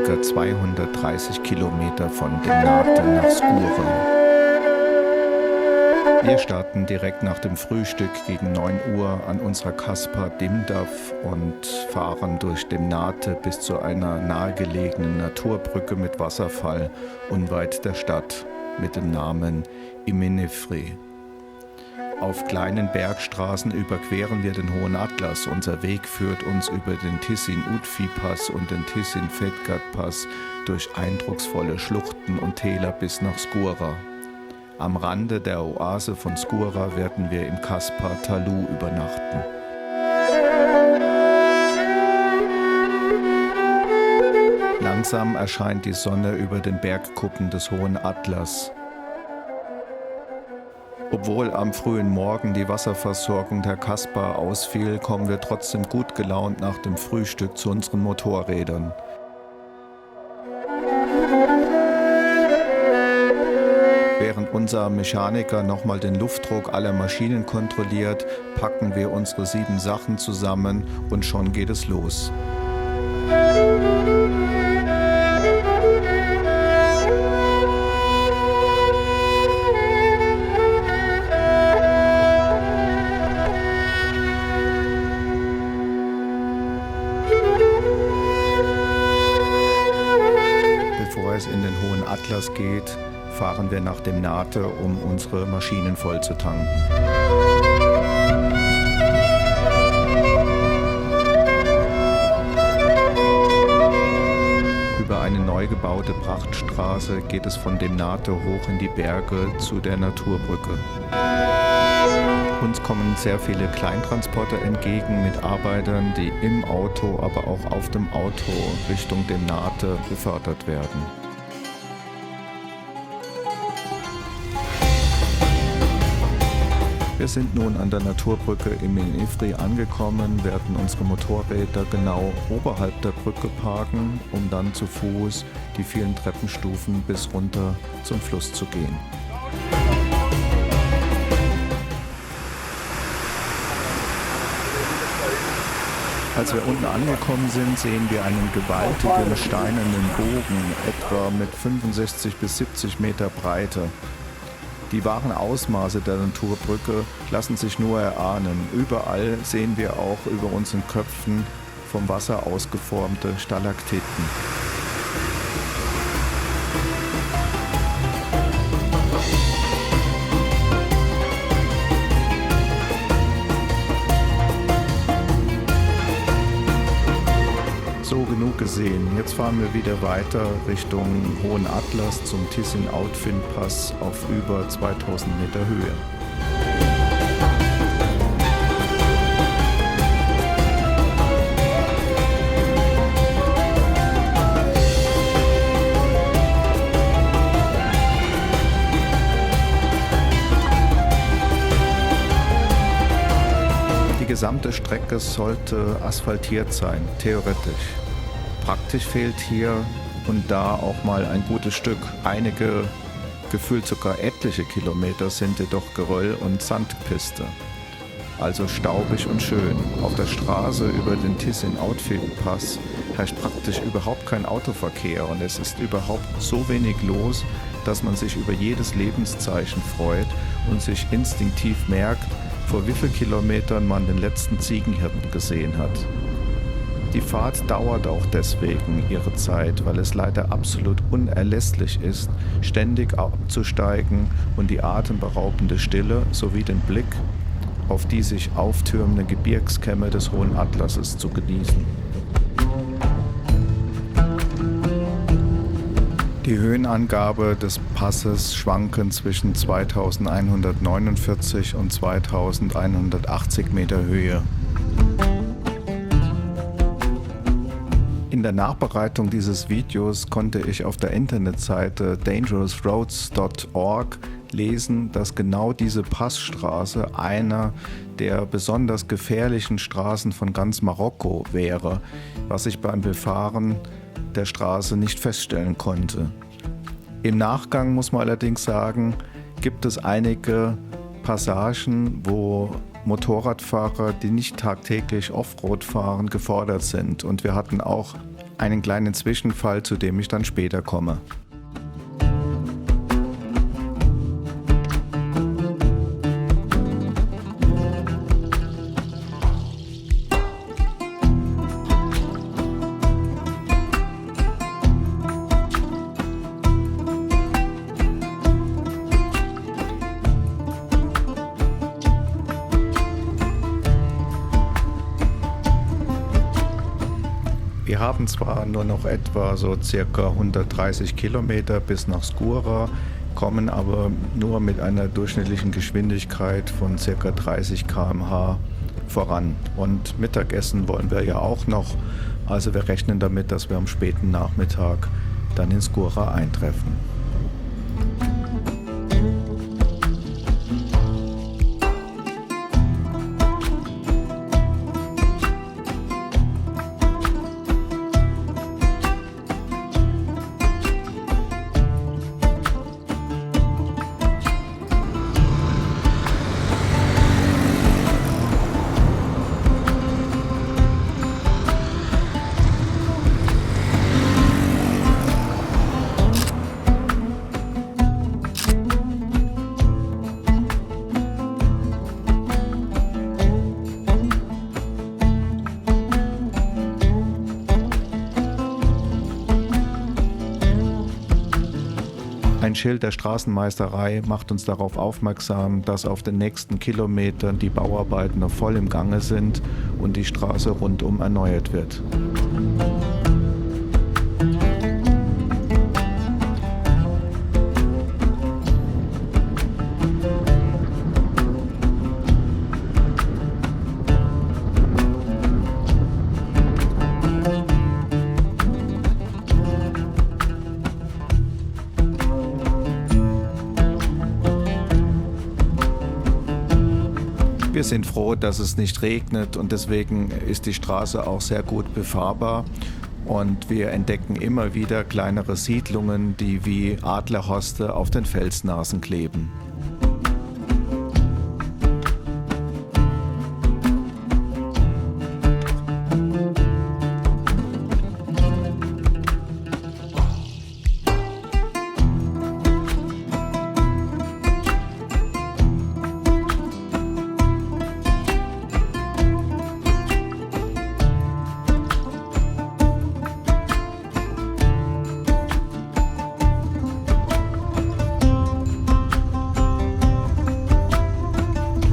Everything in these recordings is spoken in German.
Ca. 230 Kilometer von Demnate nach Skura. Wir starten direkt nach dem Frühstück gegen 9 Uhr an unserer Kaspar Dimdav und fahren durch Demnate bis zu einer nahegelegenen Naturbrücke mit Wasserfall unweit der Stadt mit dem Namen Imenifri. Auf kleinen Bergstraßen überqueren wir den Hohen Atlas. Unser Weg führt uns über den Tisin-Utfi-Pass und den Tisin-Fetgat-Pass durch eindrucksvolle Schluchten und Täler bis nach Skura. Am Rande der Oase von Skura werden wir im Kaspar Talu übernachten. Langsam erscheint die Sonne über den Bergkuppen des Hohen Atlas. Obwohl am frühen Morgen die Wasserversorgung der Kaspar ausfiel, kommen wir trotzdem gut gelaunt nach dem Frühstück zu unseren Motorrädern. Während unser Mechaniker nochmal den Luftdruck aller Maschinen kontrolliert, packen wir unsere 7 Sachen zusammen und schon geht es los. Bevor es in den Hohen Atlas geht, fahren wir nach Demnate, um unsere Maschinen voll zu tanken. Über eine neu gebaute Prachtstraße geht es von Demnate hoch in die Berge zu der Naturbrücke. Uns kommen sehr viele Kleintransporter entgegen mit Arbeitern, die im Auto, aber auch auf dem Auto Richtung Demnate befördert werden. Wir sind nun an der Naturbrücke Imenifri angekommen, werden unsere Motorräder genau oberhalb der Brücke parken, um dann zu Fuß die vielen Treppenstufen bis runter zum Fluss zu gehen. Als wir unten angekommen sind, sehen wir einen gewaltigen steinernen Bogen, etwa mit 65 bis 70 Meter Breite. Die wahren Ausmaße der Naturbrücke lassen sich nur erahnen. Überall sehen wir auch über unseren Köpfen vom Wasser ausgeformte Stalaktiten. So, genug gesehen. Jetzt fahren wir wieder weiter Richtung Hohen Atlas zum Tisin-Outfin-Pass auf über 2000 Meter Höhe. Die gesamte Strecke sollte asphaltiert sein, theoretisch. Praktisch fehlt hier und da auch mal ein gutes Stück. Einige, gefühlt sogar etliche Kilometer sind jedoch Geröll- und Sandpiste. Also staubig und schön. Auf der Straße über den Tisin-Outfin-Pass herrscht praktisch überhaupt kein Autoverkehr und es ist überhaupt so wenig los, dass man sich über jedes Lebenszeichen freut und sich instinktiv merkt, vor wie vielen Kilometern man den letzten Ziegenhirten gesehen hat. Die Fahrt dauert auch deswegen ihre Zeit, weil es leider absolut unerlässlich ist, ständig abzusteigen und die atemberaubende Stille sowie den Blick auf die sich auftürmende Gebirgskämme des Hohen Atlases zu genießen. Die Höhenangabe des Passes schwanken zwischen 2149 und 2180 Meter Höhe. In der Nachbereitung dieses Videos konnte ich auf der Internetseite dangerousroads.org lesen, dass genau diese Passstraße einer der besonders gefährlichen Straßen von ganz Marokko wäre, was ich beim Befahren der Straße nicht feststellen konnte. Im Nachgang muss man allerdings sagen, gibt es einige Passagen, wo Motorradfahrer, die nicht tagtäglich Offroad fahren, gefordert sind. Und wir hatten auch einen kleinen Zwischenfall, zu dem ich dann später komme. Wir haben zwar nur noch etwa so circa 130 Kilometer bis nach Skura, kommen aber nur mit einer durchschnittlichen Geschwindigkeit von circa 30 km/h voran. Und Mittagessen wollen wir ja auch noch, also wir rechnen damit, dass wir am späten Nachmittag dann in Skura eintreffen. Ein Schild der Straßenmeisterei macht uns darauf aufmerksam, dass auf den nächsten Kilometern die Bauarbeiten noch voll im Gange sind und die Straße rundum erneuert wird. Wir sind froh, dass es nicht regnet und deswegen ist die Straße auch sehr gut befahrbar. Und wir entdecken immer wieder kleinere Siedlungen, die wie Adlerhorste auf den Felsnasen kleben.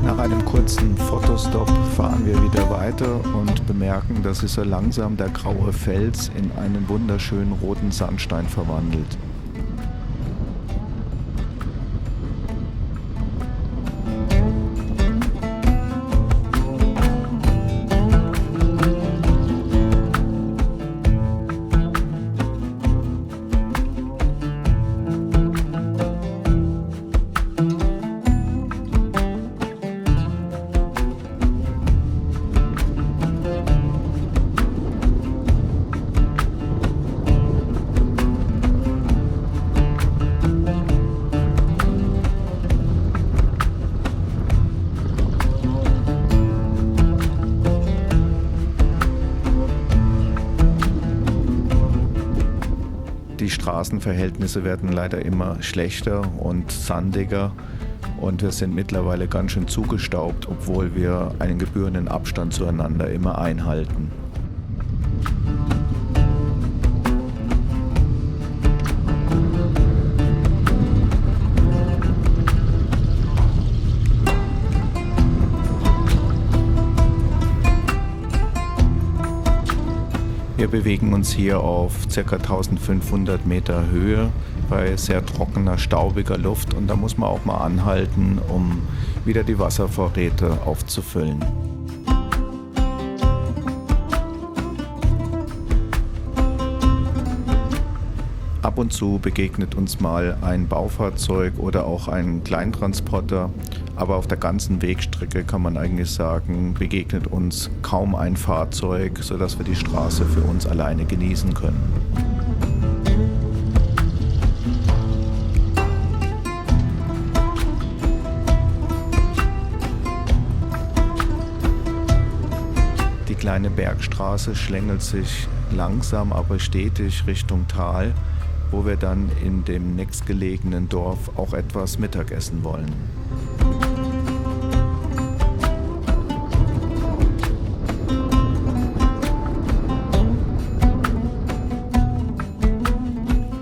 Nach einem kurzen Fotostop fahren wir wieder weiter und bemerken, dass sich so langsam der graue Fels in einen wunderschönen roten Sandstein verwandelt. Die Straßenverhältnisse werden leider immer schlechter und sandiger und wir sind mittlerweile ganz schön zugestaubt, obwohl wir einen gebührenden Abstand zueinander immer einhalten. Wir bewegen uns hier auf ca. 1500 Meter Höhe bei sehr trockener, staubiger Luft und da muss man auch mal anhalten, um wieder die Wasservorräte aufzufüllen. Ab und zu begegnet uns mal ein Baufahrzeug oder auch ein Kleintransporter, aber auf der ganzen Wegstrecke kann man eigentlich sagen, begegnet uns kaum ein Fahrzeug, sodass wir die Straße für uns alleine genießen können. Die kleine Bergstraße schlängelt sich langsam, aber stetig Richtung Tal, wo wir dann in dem nächstgelegenen Dorf auch etwas Mittagessen wollen.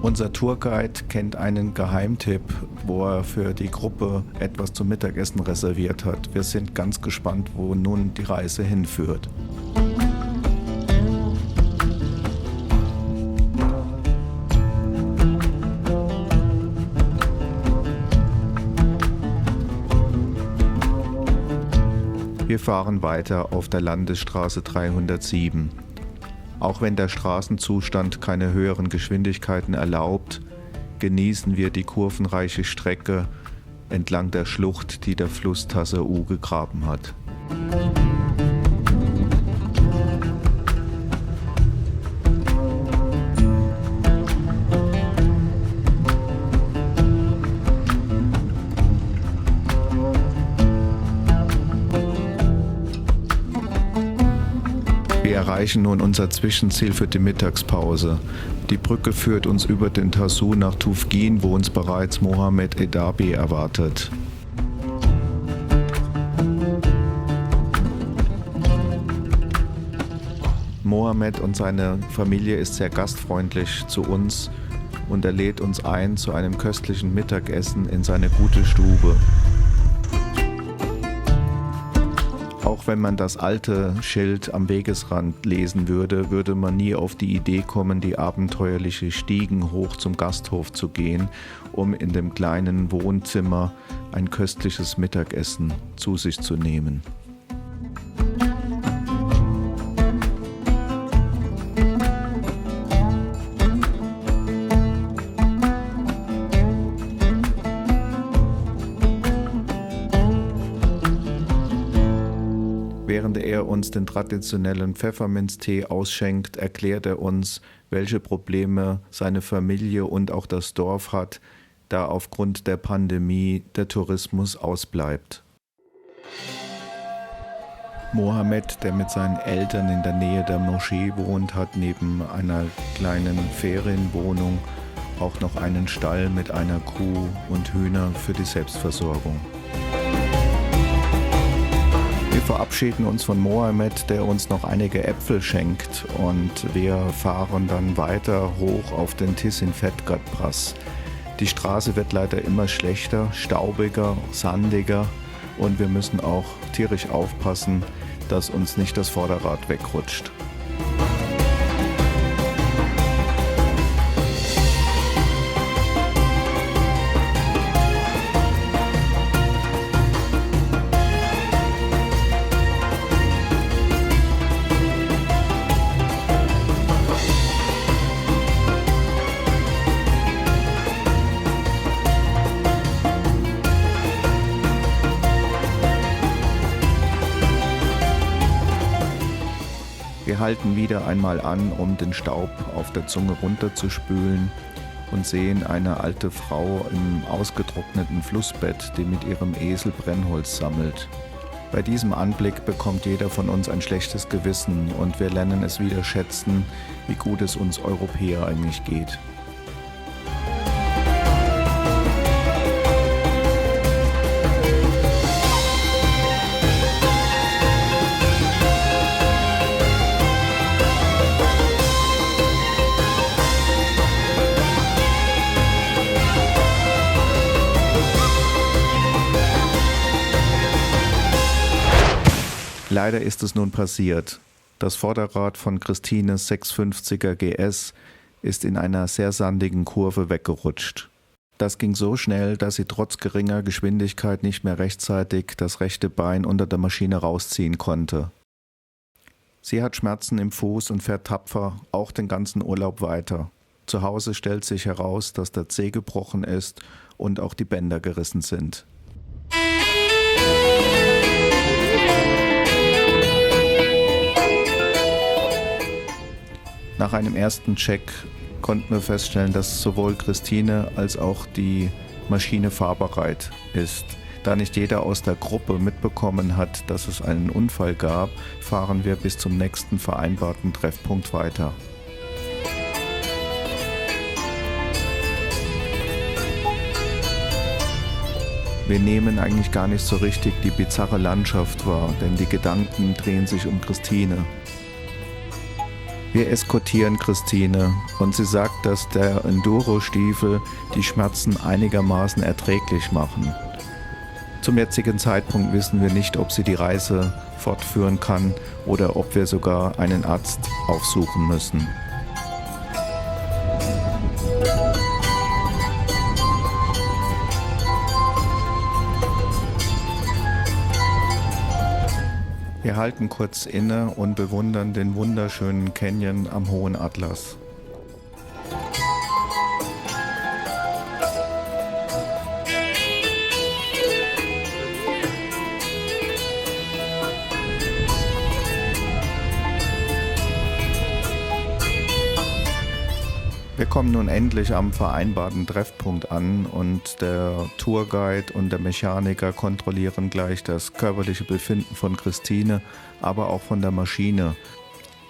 Unser Tourguide kennt einen Geheimtipp, wo er für die Gruppe etwas zum Mittagessen reserviert hat. Wir sind ganz gespannt, wo nun die Reise hinführt. Wir fahren weiter auf der Landesstraße 307. Auch wenn der Straßenzustand keine höheren Geschwindigkeiten erlaubt, genießen wir die kurvenreiche Strecke entlang der Schlucht, die der Fluss Tassau gegraben hat. Wir erreichen nun unser Zwischenziel für die Mittagspause. Die Brücke führt uns über den Tassau nach Tufgin, wo uns bereits Mohamed Edabi erwartet. Mohamed und seine Familie ist sehr gastfreundlich zu uns und er lädt uns ein zu einem köstlichen Mittagessen in seine gute Stube. Auch wenn man das alte Schild am Wegesrand lesen würde, würde man nie auf die Idee kommen, die abenteuerliche Stiegen hoch zum Gasthof zu gehen, um in dem kleinen Wohnzimmer ein köstliches Mittagessen zu sich zu nehmen. Während er uns den traditionellen Pfefferminztee ausschenkt, erklärt er uns, welche Probleme seine Familie und auch das Dorf hat, da aufgrund der Pandemie der Tourismus ausbleibt. Mohamed, der mit seinen Eltern in der Nähe der Moschee wohnt, hat neben einer kleinen Ferienwohnung auch noch einen Stall mit einer Kuh und Hühner für die Selbstversorgung. Wir verabschieden uns von Mohamed, der uns noch einige Äpfel schenkt und wir fahren dann weiter hoch auf den Tisin-Fetgat-Pass. Die Straße wird leider immer schlechter, staubiger, sandiger und wir müssen auch tierisch aufpassen, dass uns nicht das Vorderrad wegrutscht. Wir halten wieder einmal an, um den Staub auf der Zunge runterzuspülen und sehen eine alte Frau im ausgetrockneten Flussbett, die mit ihrem Esel Brennholz sammelt. Bei diesem Anblick bekommt jeder von uns ein schlechtes Gewissen und wir lernen es wieder schätzen, wie gut es uns Europäer eigentlich geht. Leider ist es nun passiert. Das Vorderrad von Christines 650er GS ist in einer sehr sandigen Kurve weggerutscht. Das ging so schnell, dass sie trotz geringer Geschwindigkeit nicht mehr rechtzeitig das rechte Bein unter der Maschine rausziehen konnte. Sie hat Schmerzen im Fuß und fährt tapfer auch den ganzen Urlaub weiter. Zu Hause stellt sich heraus, dass der Zeh gebrochen ist und auch die Bänder gerissen sind. Nach einem ersten Check konnten wir feststellen, dass sowohl Christine als auch die Maschine fahrbereit ist. Da nicht jeder aus der Gruppe mitbekommen hat, dass es einen Unfall gab, fahren wir bis zum nächsten vereinbarten Treffpunkt weiter. Wir nehmen eigentlich gar nicht so richtig die bizarre Landschaft wahr, denn die Gedanken drehen sich um Christine. Wir eskortieren Christine und sie sagt, dass der Enduro-Stiefel die Schmerzen einigermaßen erträglich machen. Zum jetzigen Zeitpunkt wissen wir nicht, ob sie die Reise fortführen kann oder ob wir sogar einen Arzt aufsuchen müssen. Wir halten kurz inne und bewundern den wunderschönen Canyon am Hohen Atlas. Wir kommen nun endlich am vereinbarten Treffpunkt an und der Tourguide und der Mechaniker kontrollieren gleich das körperliche Befinden von Christine, aber auch von der Maschine.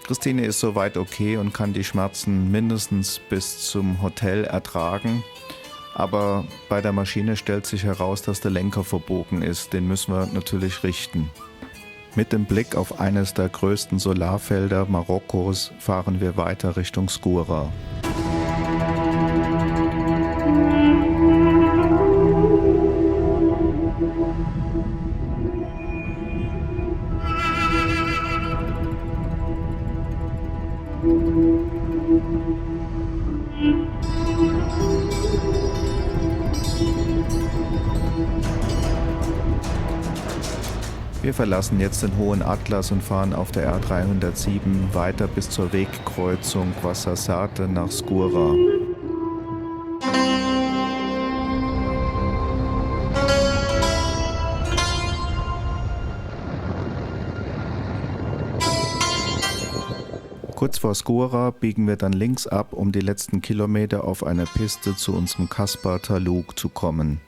Christine ist soweit okay und kann die Schmerzen mindestens bis zum Hotel ertragen, aber bei der Maschine stellt sich heraus, dass der Lenker verbogen ist. Den müssen wir natürlich richten. Mit dem Blick auf eines der größten Solarfelder Marokkos fahren wir weiter Richtung Skura. Wir verlassen jetzt den Hohen Atlas und fahren auf der R307 weiter bis zur Wegkreuzung Ouarzazate nach Skura. Kurz vor Skura biegen wir dann links ab, um die letzten Kilometer auf einer Piste zu unserem Kaspar Taluk zu kommen.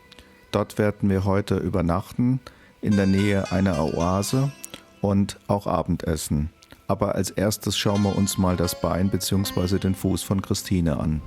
Dort werden wir heute übernachten, in der Nähe einer Oase und auch Abendessen. Aber als erstes schauen wir uns mal das Bein bzw. den Fuß von Christine an.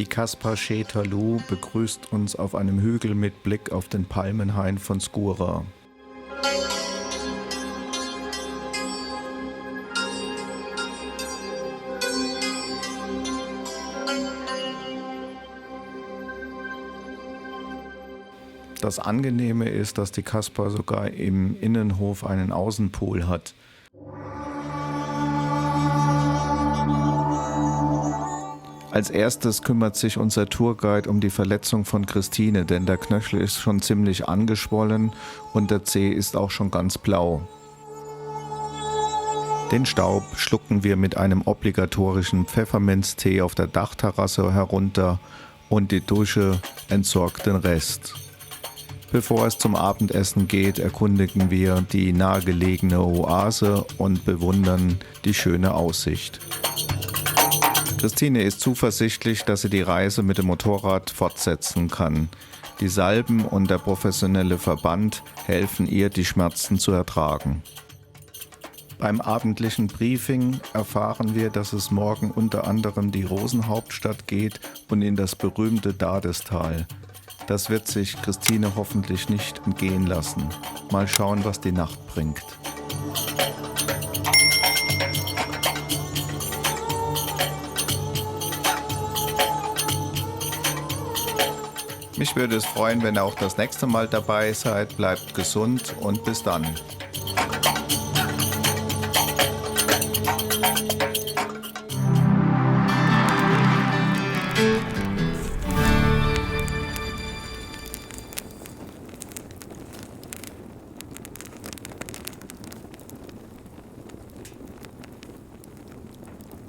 Die Kaspar Taluk begrüßt uns auf einem Hügel mit Blick auf den Palmenhain von Skura. Das Angenehme ist, dass die Kaspar sogar im Innenhof einen Außenpool hat. Als erstes kümmert sich unser Tourguide um die Verletzung von Christine, denn der Knöchel ist schon ziemlich angeschwollen und der Zeh ist auch schon ganz blau. Den Staub schlucken wir mit einem obligatorischen Pfefferminztee auf der Dachterrasse herunter und die Dusche entsorgt den Rest. Bevor es zum Abendessen geht, erkundigen wir die nahegelegene Oase und bewundern die schöne Aussicht. Christine ist zuversichtlich, dass sie die Reise mit dem Motorrad fortsetzen kann. Die Salben und der professionelle Verband helfen ihr, die Schmerzen zu ertragen. Beim abendlichen Briefing erfahren wir, dass es morgen unter anderem die Rosenhauptstadt geht und in das berühmte Dadestal. Das wird sich Christine hoffentlich nicht entgehen lassen. Mal schauen, was die Nacht bringt. Mich würde es freuen, wenn ihr auch das nächste Mal dabei seid. Bleibt gesund und bis dann.